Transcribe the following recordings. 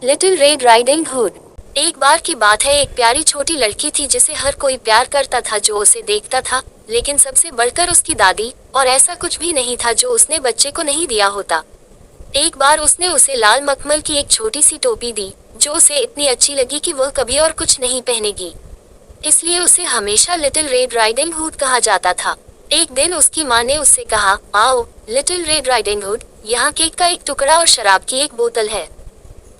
Little red riding hood. एक बार की बात है, एक प्यारी छोटी लड़की थी जिसे हर कोई प्यार करता था जो उसे देखता था, लेकिन सबसे बढ़कर उसकी दादी, और ऐसा कुछ भी नहीं था जो उसने बच्चे को नहीं दिया होता। एक बार उसने उसे लाल मखमल की एक छोटी सी टोपी दी, जो उसे इतनी अच्छी लगी कि वह कभी और कुछ नहीं पहनेगी। इसलिए उसे हमेशा लिटिल रेड राइडिंग हुड कहा जाता था। एक दिन उसकी माँ ने उससे कहा, आओ लिटिल रेड राइडिंग हुड, यहाँ केक का एक टुकड़ा और शराब की एक बोतल है।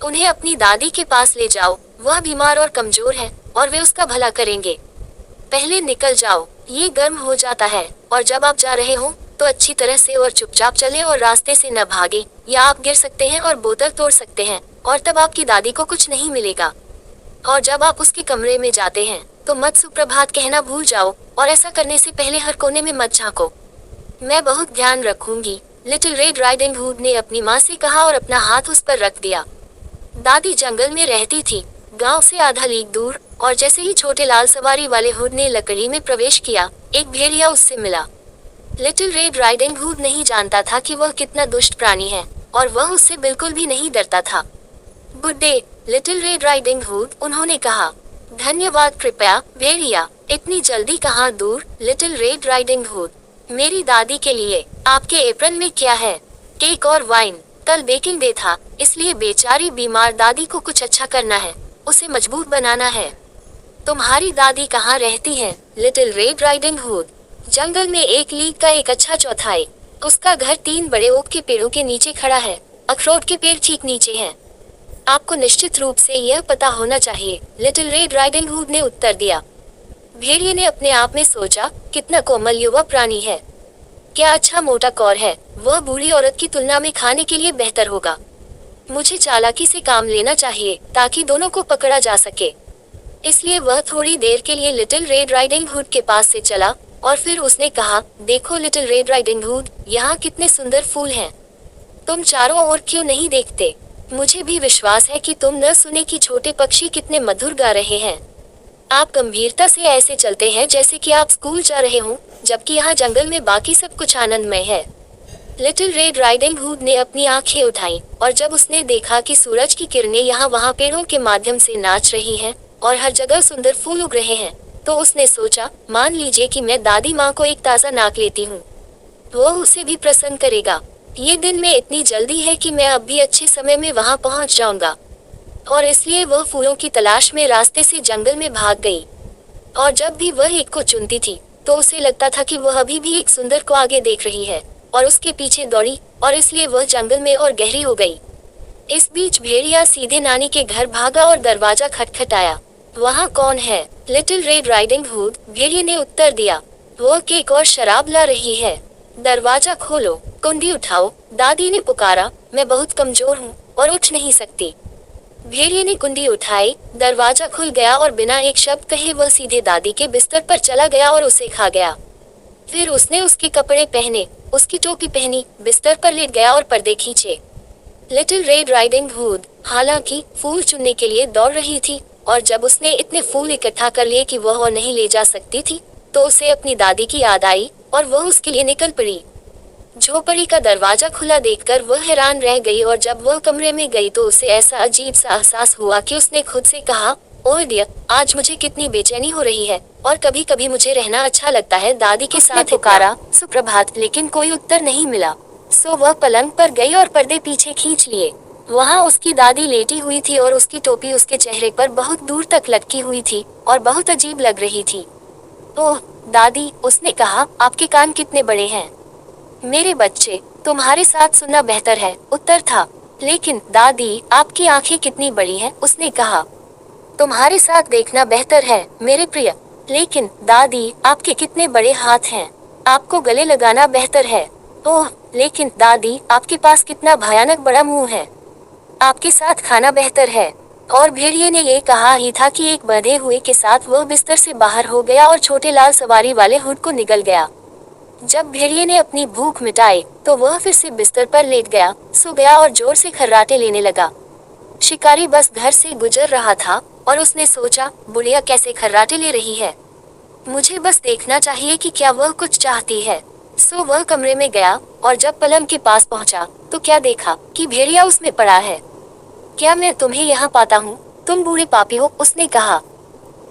उन्हें अपनी दादी के पास ले जाओ, वह बीमार और कमजोर है और वे उसका भला करेंगे। पहले निकल जाओ, ये गर्म हो जाता है, और जब आप जा रहे हो तो अच्छी तरह से और चुपचाप चले और रास्ते से न भागे, या आप गिर सकते हैं और बोतल तोड़ सकते हैं, और तब आपकी दादी को कुछ नहीं मिलेगा। और जब आप उसके कमरे में जाते हैं तो मत सुप्रभात कहना भूल जाओ, और ऐसा करने से पहले हर कोने में मत झांको। मैं बहुत ध्यान रखूंगी, लिटिल रेड राइडिंग हुड ने अपनी माँ से कहा और अपना हाथ उस पर रख दिया। दादी जंगल में रहती थी, गांव से आधा लीग दूर, और जैसे ही छोटे लाल सवारी वाले हुड ने लकड़ी में प्रवेश किया, एक भेड़िया उससे मिला। लिटिल रेड राइडिंग हुड नहीं जानता था कि वह कितना दुष्ट प्राणी है, और वह उससे बिल्कुल भी नहीं डरता था। Good day little red riding hood, उन्होंने कहा। धन्यवाद, कृपया भेड़िया। इतनी जल्दी कहाँ दूर, लिटिल रेड राइडिंग हुड। मेरी दादी के लिए आपके एप्रन में क्या है? केक और वाइन। कल बेकिंग डे था, इसलिए बेचारी बीमार दादी को कुछ अच्छा करना है, उसे मजबूत बनाना है। तुम्हारी दादी कहाँ रहती है? Little red riding hood. जंगल में एक लीग का एक अच्छा चौथाई। उसका घर 3 बड़े ओक के पेड़ों के नीचे खड़ा है, अखरोट के पेड़ ठीक नीचे हैं। आपको निश्चित रूप से यह पता होना चाहिए, लिटिल रेड राइडिंग हुड ने उत्तर दिया। भेड़िए ने अपने आप में सोचा, कितना कोमल युवा प्राणी है, क्या अच्छा मोटा कौर है, वह बूढ़ी औरत की तुलना में खाने के लिए बेहतर होगा। मुझे चालाकी से काम लेना चाहिए ताकि दोनों को पकड़ा जा सके। इसलिए वह थोड़ी देर के लिए लिटिल रेड राइडिंग हुड के पास से चला, और फिर उसने कहा, देखो लिटिल रेड राइडिंग हुड, यहाँ कितने सुंदर फूल हैं। तुम चारों ओर क्यों नहीं देखते? मुझे भी विश्वास है कि तुम न सुने कि छोटे पक्षी कितने मधुर गा रहे हैं। आप गंभीरता से ऐसे चलते हैं जैसे कि आप स्कूल जा रहे हो, जबकि यहाँ जंगल में बाकी सब कुछ आनंदमय है। लिटिल रेड राइडिंग हुड ने अपनी आंखें उठाई, और जब उसने देखा कि सूरज की किरणें यहाँ वहाँ पेड़ों के माध्यम से नाच रही हैं, और हर जगह सुंदर फूल उग रहे हैं, तो उसने सोचा, मान लीजिए कि मैं दादी माँ को एक ताज़ा नाक लेती हूँ, वो उसे भी प्रसन्न करेगा। ये दिन में इतनी जल्दी है कि मैं अब भी अच्छे समय में वहाँ पहुँच जाऊंगा। और इसलिए वह फूलों की तलाश में रास्ते से जंगल में भाग गई। और जब भी वह एक को चुनती थी तो उसे लगता था कि वह अभी भी एक सुंदर को आगे देख रही है, और उसके पीछे दौड़ी, और इसलिए वह जंगल में और गहरी हो गई। इस बीच भेड़िया सीधे नानी के घर भागा और दरवाजा खटखटाया। वहाँ कौन है? लिटिल रेड राइडिंग हुड, भेड़िए ने उत्तर दिया। वह केक और शराब ला रही है। दरवाजा खोलो, कुंडी उठाओ, दादी ने पुकारा। मैं बहुत कमजोर हूँ और उठ नहीं सकती। भेड़िए ने कुंडी उठाई, दरवाजा खुल गया और बिना एक शब्द कहे वह सीधे दादी के बिस्तर पर चला गया और उसे खा गया। फिर उसने उसके कपड़े पहने, उसकी टोपी पहनी, बिस्तर पर लेट गया और पर्दे खींचे। लिटिल रेड राइडिंग हुड हालांकि फूल चुनने के लिए दौड़ रही थी, और जब उसने इतने फूल इकट्ठा कर लिए कि वह और नहीं ले जा सकती थी, तो उसे अपनी दादी की याद आई और वह उसके लिए निकल पड़ी। झोपड़ी का दरवाजा खुला देखकर वह हैरान रह गई, और जब वह कमरे में गई तो उसे ऐसा अजीब सा एहसास हुआ कि उसने खुद से कहा, ओह डियर, आज मुझे कितनी बेचैनी हो रही है, और कभी कभी मुझे रहना अच्छा लगता है। दादी के साथ पुकारा, सुप्रभात, लेकिन कोई उत्तर नहीं मिला। सो वह पलंग पर गई और पर्दे पीछे खींच लिए। वहाँ उसकी दादी लेटी हुई थी और उसकी टोपी उसके चेहरे पर बहुत दूर तक लटकी हुई थी और बहुत अजीब लग रही थी। ओह दादी, उसने कहा, आपके कान कितने बड़े हैं। मेरे बच्चे, तुम्हारे साथ सुनना बेहतर है, उत्तर था। लेकिन दादी, आपकी आंखें कितनी बड़ी हैं, उसने कहा। तुम्हारे साथ देखना बेहतर है मेरे प्रिय। लेकिन दादी, आपके कितने बड़े हाथ हैं, आपको गले लगाना बेहतर है। ओह लेकिन दादी, आपके पास कितना भयानक बड़ा मुंह है, आपके साथ खाना बेहतर है। और भेड़िए ने ये कहा ही था कि एक बंधे हुए के साथ वह बिस्तर से बाहर हो गया और छोटे लाल सवारी वाले हुड को निगल गया। जब भेड़िए ने अपनी भूख मिटाई तो वह फिर से बिस्तर पर लेट गया, सो गया और जोर से खर्राटे लेने लगा। शिकारी बस घर से गुजर रहा था और उसने सोचा, बुढ़िया कैसे खर्राटे ले रही है, मुझे बस देखना चाहिए कि क्या वह कुछ चाहती है। सो वह कमरे में गया और जब पलंग के पास पहुंचा तो क्या देखा कि भेड़िया उसमें पड़ा है। क्या मैं तुम्हें यहाँ पाता हूँ? तुम बूढ़े पापी हो, उसने कहा।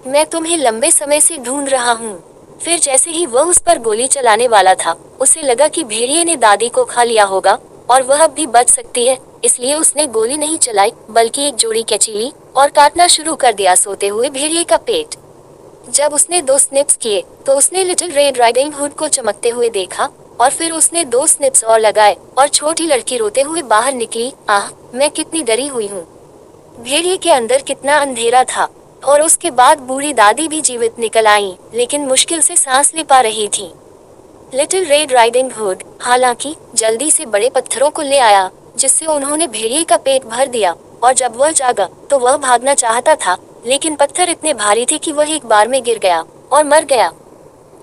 मैं तुम्हें लंबे समय से ढूंढ रहा हूँ। फिर जैसे ही वह उस पर गोली चलाने वाला था, उसे लगा कि भेड़िए ने दादी को खा लिया होगा और वह अब भी बच सकती है, इसलिए उसने गोली नहीं चलाई बल्कि एक जोड़ी कैंची ली और काटना शुरू कर दिया सोते हुए भेड़िए का पेट। जब उसने 2 स्निप्स किए तो उसने लिटिल रेड राइडिंग हुड को चमकते हुए देखा और फिर उसने 2 स्निप्स और लगाए और छोटी लड़की रोते हुए बाहर निकली। आह, मैं कितनी डरी हुई हूँ। भेड़िए के अंदर कितना अंधेरा था। और उसके बाद बूढ़ी दादी भी जीवित निकल आई, लेकिन मुश्किल से सांस ले पा रही थी। लिटिल रेड राइडिंग हुड हालांकि जल्दी से बड़े पत्थरों को ले आया, जिससे उन्होंने भेड़िए का पेट भर दिया, और जब वह जागा तो वह भागना चाहता था, लेकिन पत्थर इतने भारी थे कि वह एक बार में गिर गया और मर गया।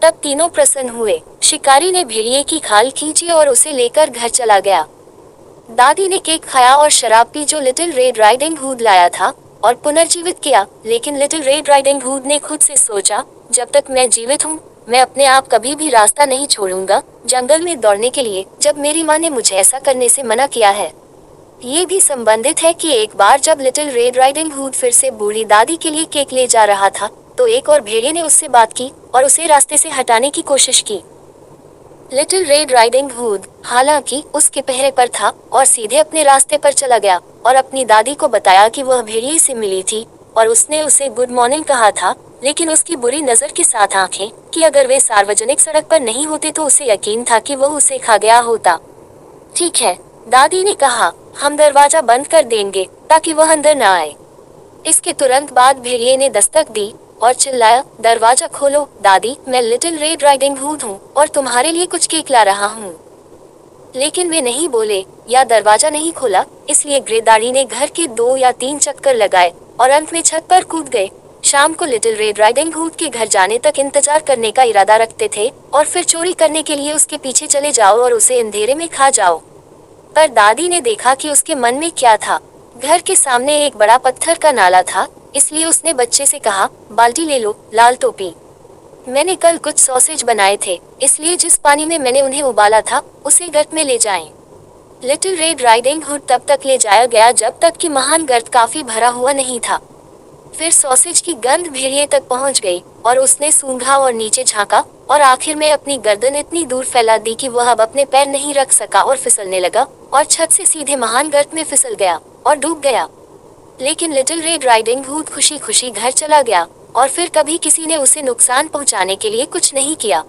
तब तीनों प्रसन्न हुए। शिकारी ने भेड़िए की खाल खींची और उसे लेकर घर चला गया। दादी ने केक खाया और शराब पी जो लिटिल रेड राइडिंग हुड लाया था, और पुनर्जीवित किया। लेकिन लिटिल रेड राइडिंग हुड ने खुद से सोचा, जब तक मैं जीवित हूँ मैं अपने आप कभी भी रास्ता नहीं छोड़ूंगा जंगल में दौड़ने के लिए, जब मेरी माँ ने मुझे ऐसा करने से मना किया है। ये भी संबंधित है कि एक बार जब लिटिल रेड राइडिंग हुड फिर से बूढ़ी दादी के लिए केक ले जा रहा था, तो एक और भेड़िए ने उससे बात की और उसे रास्ते से हटाने की कोशिश की। लिटिल रेड राइडिंग हुड हालांकि उसके पहरे पर था और सीधे अपने रास्ते पर चला गया और अपनी दादी को बताया कि वह भेड़िए से मिली थी और उसने उसे गुड मॉर्निंग कहा था, लेकिन उसकी बुरी नजर के साथ आंखें कि अगर वे सार्वजनिक सड़क पर नहीं होते तो उसे यकीन था कि वह उसे खा गया होता। ठीक है, दादी ने कहा, हम दरवाजा बंद कर देंगे ताकि वह अंदर न आए। इसके तुरंत बाद भेड़िए ने दस्तक दी और चिल्लाया, दरवाजा खोलो दादी, मैं लिटिल रेड राइडिंग हुड हूँ और तुम्हारे लिए कुछ केक ला रहा हूँ। लेकिन वे नहीं बोले या दरवाजा नहीं खोला, इसलिए ग्रेदाड़ी ने घर के 2 या 3 चक्कर लगाए और अंत में छत पर कूद गए। शाम को लिटिल रेड राइडिंग हुड के घर जाने तक इंतजार करने का इरादा रखते थे और फिर चोरी करने के लिए उसके पीछे चले जाओ और उसे अंधेरे में खा जाओ। पर दादी ने देखा कि उसके मन में क्या था। घर के सामने एक बड़ा पत्थर का नाला था, इसलिए उसने बच्चे से कहा, बाल्टी ले लो लाल टोपी। मैंने कल कुछ सॉसेज बनाए थे, इसलिए जिस पानी में मैंने उन्हें उबाला था उसे गर्त में ले जाएं। लिटिल रेड राइडिंग हुड तब तक ले जाया गया जब तक कि महान गर्त काफी भरा हुआ नहीं था। फिर सॉसेज की गंध भेड़िए तक पहुंच गई और उसने सूंघा और नीचे झांका और आखिर में अपनी गर्दन इतनी दूर फैला दी कि वह अब अपने पैर नहीं रख सका और फिसलने लगा और छत से सीधे महान गर्त में फिसल गया और डूब गया। लेकिन लिटिल रेड राइडिंग हुड खुशी खुशी घर चला गया और फिर कभी किसी ने उसे नुकसान पहुंचाने के लिए कुछ नहीं किया।